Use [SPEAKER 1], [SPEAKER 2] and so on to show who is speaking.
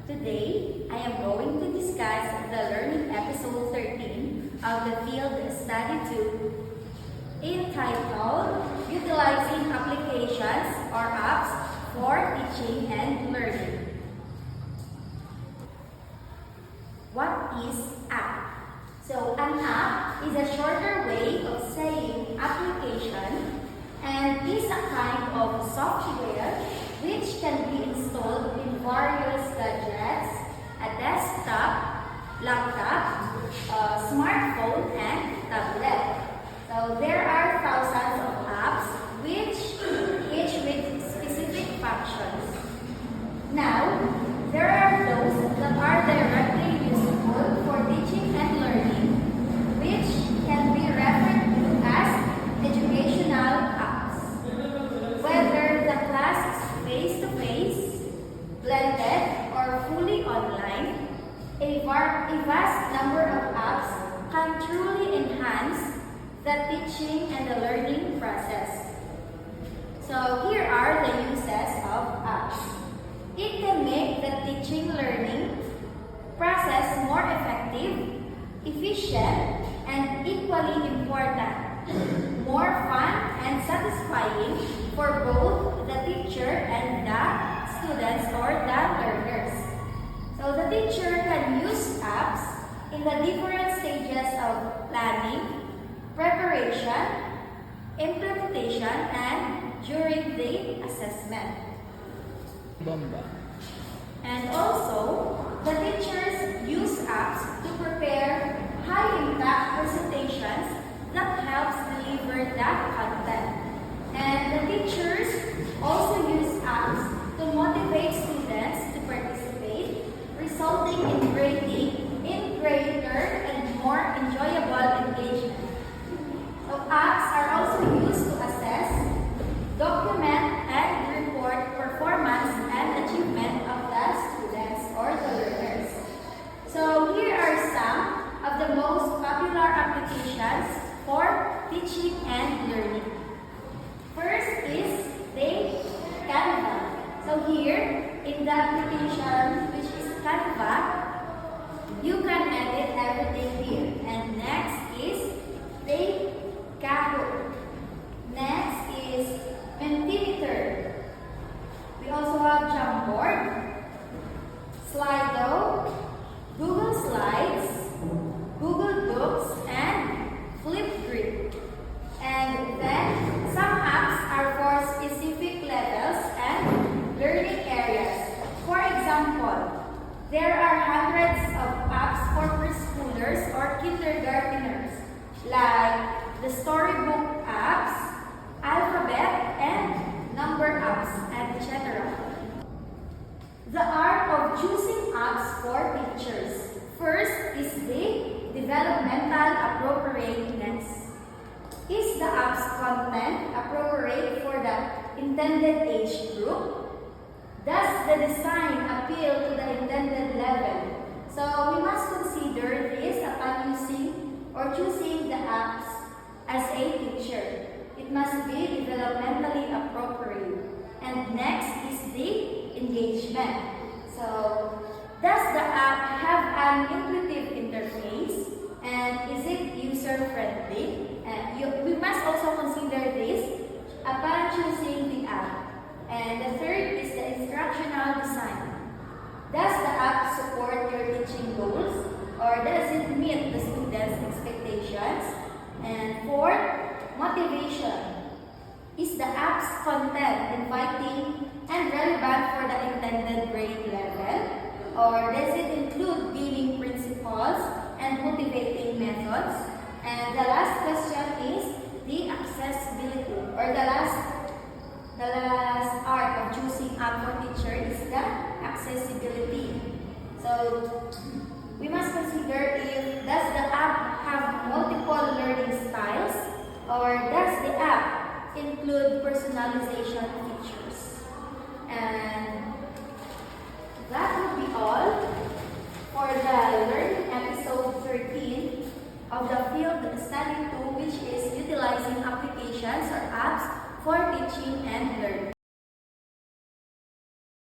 [SPEAKER 1] Today, I am going to discuss the Learning Episode 13 of the Field Study 2 entitled Utilizing Applications or Apps for Teaching and Learning. What is app? So, an app is a shorter way of saying application and is a kind of software which can be installed in various gadgets, a desktop, laptop, smartphone, and tablet. So there are thousands of apps each with specific functions. Now, there are those that are directly useful for teaching and learning, which can be referred to as educational apps. Whether the class is face-to-face, blended, or fully online, a vast number of apps can truly enhance the teaching and the learning process. So here are the uses of apps. It can make the teaching-learning process more effective, efficient, and equally important, more fun and satisfying for both the teacher and the students or the learners. So the teacher can use apps in the different stages of planning, preparation, implementation, and during the assessment. And also, the teachers use apps to prepare high-impact presentations that helps deliver that content. And the teachers also use apps to motivate students to participate, resulting in greater and more enjoyable engagement. So apps are also used to assess, document, and report performance and achievement of the students or the learners. So here are some of the most popular applications for teaching and learning. First is the Canva. So here in the application, which is Canva, you can edit everything here. And next is the Kahoot. Next is Mentimeter. We also have Jamboard, Slido, Google Slides, Google Docs, and Flipgrid. And then some apps are for specific levels and learning areas. For example, there are hundreds of apps for preschoolers or kindergarteners, like the storybook apps, alphabet and number apps, etc. The art of choosing apps for teachers. First is the developmental appropriateness. Is the app's content appropriate for the intended age group? Does the design appeal to the intended level? So we must consider this upon using or choosing the apps as a teacher. It must be developmentally appropriate. And next is the engagement. So, does the app have an intuitive interface? And is it user-friendly? We must also consider this upon choosing the app. And the third is the instructional design. Does the app support your teaching goals? Or does it meet the students' expectations? And fourth, motivation. Is the app's content inviting and relevant for the intended grade level? Or does it include giving principles and motivating methods? And the last question is the accessibility, or the last art of choosing app for teacher is the accessibility. So we must consider if does the app have multiple learning styles, or does the app include personalization features?